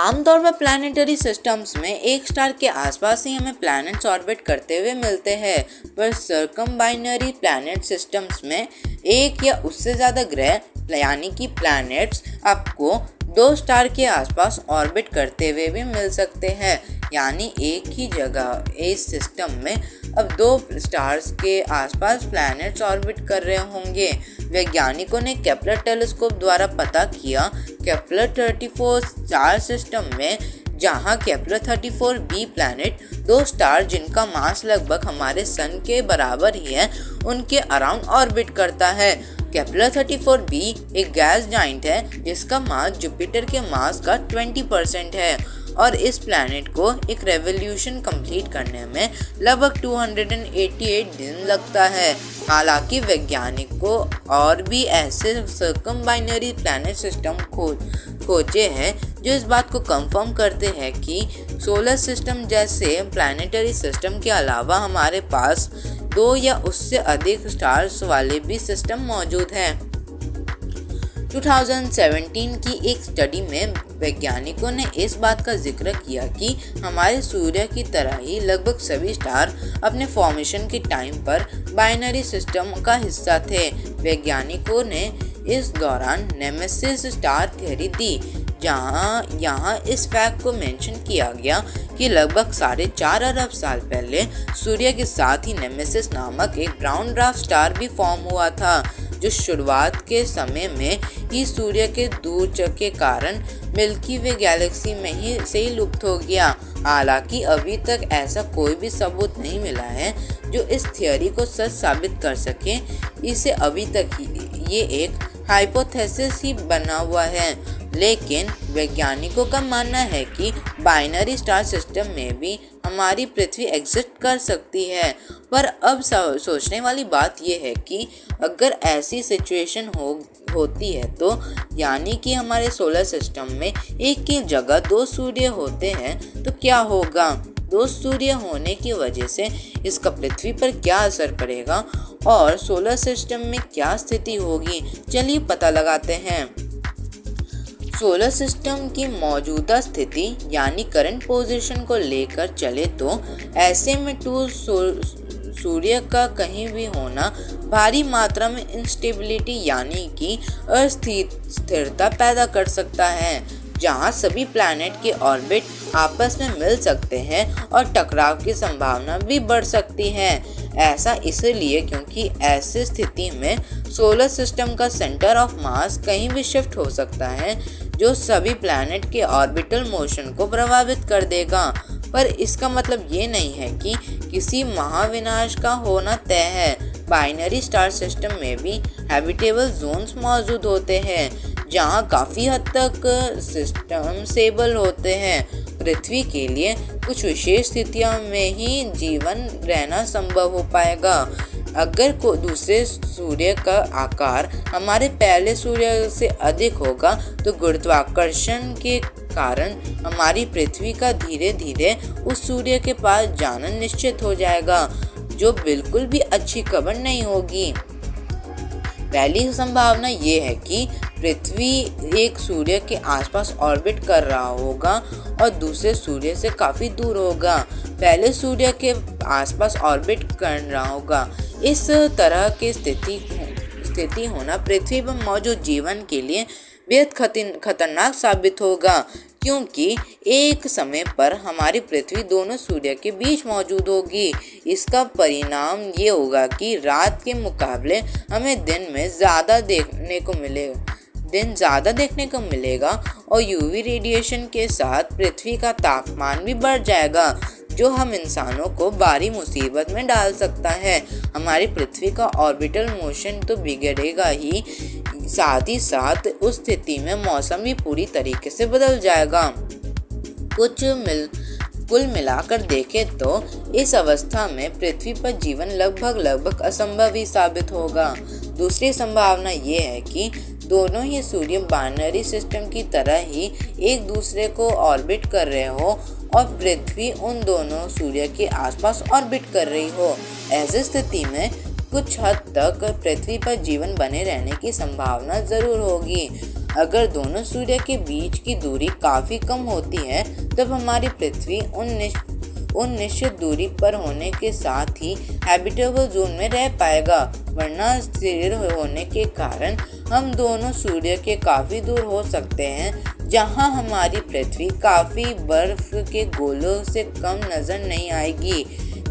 आमतौर पर planetary systems में एक स्टार के आसपास ही हमें प्लैनेट्स ऑर्बिट करते हुए मिलते हैं, पर सर्कमबाइनरी प्लैनेट सिस्टम्स में एक या उससे ज़्यादा ग्रह यानी कि प्लैनेट्स आपको दो स्टार के आसपास ऑर्बिट करते हुए भी मिल सकते हैं। यानी एक ही जगह इस सिस्टम में अब दो स्टार्स के आसपास प्लैनेट्स ऑर्बिट कर रहे होंगे। वैज्ञानिकों ने केपलर टेलीस्कोप द्वारा पता किया केपलर 34 स्टार सिस्टम में, जहां केपलर 34b प्लैनेट दो स्टार जिनका मास लगभग हमारे सन के बराबर ही है उनके अराउंड ऑर्बिट करता है। केपलर 34b एक गैस जाइंट है जिसका मास जुपिटर के मास का 20% है और इस प्लैनेट को एक रेवोल्यूशन कंप्लीट करने में लगभग 288 दिन लगता है। हालांकि वैज्ञानिकों और भी ऐसे सर्कमबाइनरी प्लैनेट सिस्टम खोजे हैं जो इस बात को कंफर्म करते हैं कि सोलर सिस्टम जैसे प्लैनेटरी सिस्टम के अलावा हमारे पास दो या उससे अधिक स्टार्स वाले भी सिस्टम मौजूद हैं। 2017 की एक स्टडी में वैज्ञानिकों ने इस बात का जिक्र किया कि हमारे सूर्य की तरह ही लगभग सभी स्टार अपने फॉर्मेशन के टाइम पर बाइनरी सिस्टम का हिस्सा थे। वैज्ञानिकों ने इस दौरान नेमेसिस स्टार थ्योरी दी, जहां यहाँ इस फैक्ट को मेंशन किया गया कि लगभग 4.5 अरब साल पहले सूर्य के साथ ही नेमेसिस नामक एक ब्राउन ड्वार्फ स्टार भी फॉर्म हुआ था, जो शुरुआत के समय में ही सूर्य के दूर के कारण मिल्की वे गैलेक्सी में ही से लुप्त हो गया। हालांकि अभी तक ऐसा कोई भी सबूत नहीं मिला है जो इस थ्योरी को सच साबित कर सके। इसे अभी तक ये एक हाइपोथेसिस ही बना हुआ है, लेकिन वैज्ञानिकों का मानना है कि बाइनरी स्टार सिस्टम में भी हमारी पृथ्वी एग्जिस्ट कर सकती है। पर अब सोचने वाली बात यह है कि अगर ऐसी सिचुएशन होती है तो यानी कि हमारे सोलर सिस्टम में एक ही जगह दो सूर्य होते हैं तो क्या होगा। दो सूर्य होने की वजह से इसका पृथ्वी पर क्या असर पड़ेगा और सोलर सिस्टम में क्या स्थिति होगी, चलिए पता लगाते हैं। सोलर सिस्टम की मौजूदा स्थिति यानी करंट पोजीशन को लेकर चले तो ऐसे में सूर्य का कहीं भी होना भारी मात्रा में इंस्टेबिलिटी यानी कि अस्थिरता पैदा कर सकता है, जहां सभी प्लैनेट के ऑर्बिट आपस में मिल सकते हैं और टकराव की संभावना भी बढ़ सकती है। ऐसा इसलिए क्योंकि ऐसी स्थिति में सोलर सिस्टम का सेंटर ऑफ मास कहीं भी शिफ्ट हो सकता है, जो सभी प्लैनेट के ऑर्बिटल मोशन को प्रभावित कर देगा। पर इसका मतलब ये नहीं है कि किसी महाविनाश का होना तय है। बाइनरी स्टार सिस्टम में भी हैबिटेबल जोन्स मौजूद होते हैं, जहां काफ़ी हद तक सिस्टम स्टेबल होते हैं। पृथ्वी के लिए कुछ विशेष स्थितियों में ही जीवन रहना संभव हो पाएगा। अगर कोई दूसरे सूर्य का आकार हमारे पहले सूर्य से अधिक होगा तो गुरुत्वाकर्षण के कारण हमारी पृथ्वी का धीरे धीरे उस सूर्य के पास जाना निश्चित हो जाएगा, जो बिल्कुल भी अच्छी खबर नहीं होगी। पहली संभावना ये है कि पृथ्वी एक सूर्य के आसपास ऑर्बिट कर रहा होगा और दूसरे सूर्य से काफ़ी दूर होगा। पहले सूर्य के आसपास ऑर्बिट कर रहा होगा। इस तरह की स्थिति होना पृथ्वी पर मौजूद जीवन के लिए बेहद खतरनाक साबित होगा, क्योंकि एक समय पर हमारी पृथ्वी दोनों सूर्य के बीच मौजूद होगी। इसका परिणाम ये होगा कि रात के मुकाबले हमें दिन ज़्यादा देखने को मिलेगा और यूवी रेडिएशन के साथ पृथ्वी का तापमान भी बढ़ जाएगा, जो हम इंसानों को भारी मुसीबत में डाल सकता है। हमारी पृथ्वी का ऑर्बिटल मोशन तो बिगड़ेगा ही, साथ ही साथ उस स्थिति में मौसम भी पूरी तरीके से बदल जाएगा। कुल मिलाकर देखें तो इस अवस्था में पृथ्वी पर जीवन लगभग असंभव ही साबित होगा। दूसरी संभावना ये है कि दोनों ही सूर्य बाइनरी सिस्टम की तरह ही एक दूसरे को ऑर्बिट कर रहे हो और पृथ्वी उन दोनों सूर्य के आसपास ऑर्बिट कर रही हो। ऐसी स्थिति में कुछ हद तक पृथ्वी पर जीवन बने रहने की संभावना ज़रूर होगी। अगर दोनों सूर्य के बीच की दूरी काफ़ी कम होती है तब हमारी पृथ्वी उन निश्चित दूरी पर होने के साथ ही हैबिटेबल जोन में रह पाएगा, वरना स्थिर होने के कारण हम दोनों सूर्य के काफ़ी दूर हो सकते हैं, जहां हमारी पृथ्वी काफ़ी बर्फ के गोलों से कम नज़र नहीं आएगी।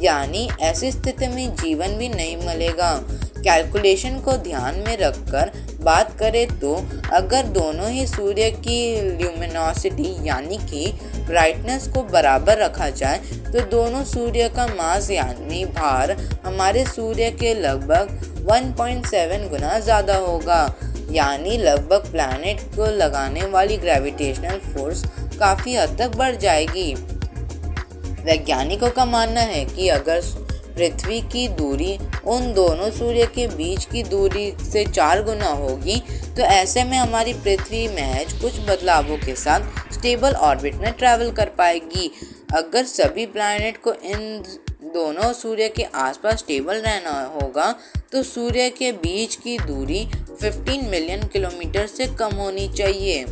यानी ऐसी स्थिति में जीवन भी नहीं मिलेगा। कैलकुलेशन को ध्यान में रखकर बात करें तो अगर दोनों ही सूर्य की ल्यूमिनोसिटी यानी कि ब्राइटनेस को बराबर रखा जाए तो दोनों सूर्य का मास यानी भार हमारे सूर्य के लगभग 1.7 गुना ज़्यादा होगा। यानी लगभग प्लैनेट को लगाने वाली ग्रेविटेशनल फोर्स काफ़ी हद तक बढ़ जाएगी। वैज्ञानिकों का मानना है कि अगर पृथ्वी की दूरी उन दोनों सूर्य के बीच की दूरी से 4 गुना होगी तो ऐसे में हमारी पृथ्वी महज कुछ बदलावों के साथ स्टेबल ऑर्बिट में ट्रैवल कर पाएगी। अगर सभी प्लैनेट को इन दोनों सूर्य के आसपास स्टेबल रहना होगा तो सूर्य के बीच की दूरी 15 मिलियन किलोमीटर से कम होनी चाहिए।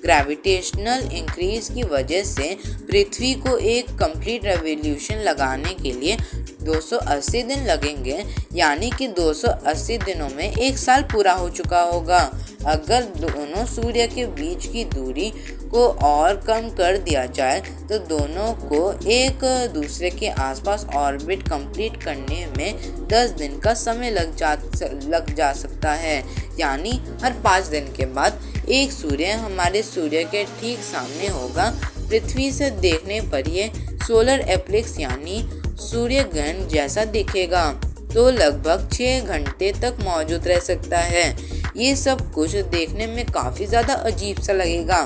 ग्रेविटेशनल इंक्रीज की वजह से पृथ्वी को एक कंप्लीट रेवोल्यूशन लगाने के लिए 280 दिन लगेंगे, यानी कि 280 दिनों में 1 साल पूरा हो चुका होगा। अगर दोनों सूर्य के बीच की दूरी को और कम कर दिया जाए तो दोनों को एक दूसरे के आसपास ऑर्बिट कंप्लीट करने में 10 दिन का समय लग जा सकता है। यानी हर 5 दिन के बाद एक सूर्य हमारे सूर्य के ठीक सामने होगा। पृथ्वी से देखने पर यह सोलर एक्लिप्स यानी सूर्य ग्रहण जैसा दिखेगा, तो लगभग 6 घंटे तक मौजूद रह सकता है। ये सब कुछ देखने में काफ़ी ज़्यादा अजीब सा लगेगा।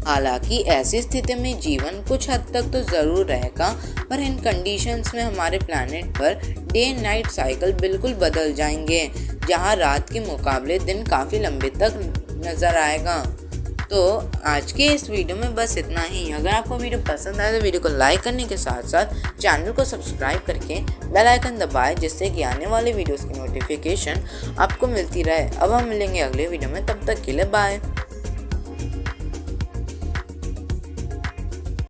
हालांकि ऐसी स्थिति में जीवन कुछ हद तक तो ज़रूर रहेगा, पर इन कंडीशंस में हमारे planet per day night cycle बिल्कुल बदल जाएंगे, जहां रात के मुकाबले दिन काफ़ी लंबे तक नज़र आएगा। तो आज के इस वीडियो में बस इतना ही। अगर आपको वीडियो पसंद आए तो वीडियो को लाइक करने के साथ साथ चैनल को सब्सक्राइब करके बेल आइकन दबाएं, जिससे कि आने वाले वीडियोस की नोटिफिकेशन आपको मिलती रहे। अब हम मिलेंगे अगले वीडियो में, तब तक के लिए बाय।